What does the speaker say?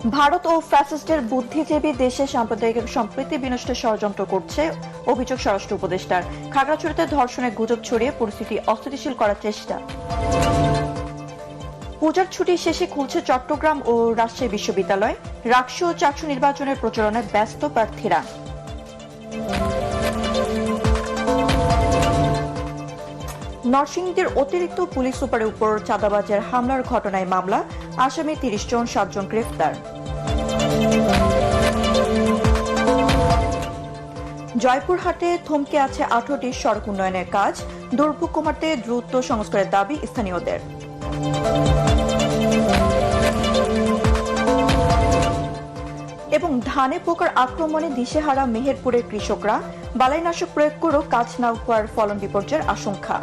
ভারত ও ফ্যাসিস্টের বুদ্ধিজীবী দেশে সাম্প্রদায়িক সম্প্রীতি বিনষ্টের ষড়যন্ত্র করছে অভিযোগ স্বরাষ্ট্র উপদেষ্টার। খাগড়াছড়িতে ধর্ষণের গুজব ছড়িয়ে পরিস্থিতি অস্থিতিশীল করার চেষ্টা। পূজার ছুটি শেষে খুলছে চট্টগ্রাম ও রাজশাহী বিশ্ববিদ্যালয়। রাকসু ও চাকসু নির্বাচনের প্রচারণায় ব্যস্ত প্রার্থীরা। নরসিংদীর অতিরিক্ত পুলিশ সুপারের উপর চাঁদাবাজের হামলার ঘটনায় মামলা, আসামি ৩০ জন, ৭ জন গ্রেফতার। জয়পুরহাটে থমকে আছে 18টি সড়ক উন্নয়নের কাজ, দুর্ভোগ কমাতে দ্রুত সংস্কারের দাবি স্থানীয়দের। এবং ধানে পোকার আক্রমণে দিশেহারা মেহেরপুরের কৃষকরা, বালাইনাশক প্রয়োগ করেও কাজ না হওয়ার ফলন বিপর্যয়ের আশঙ্কা।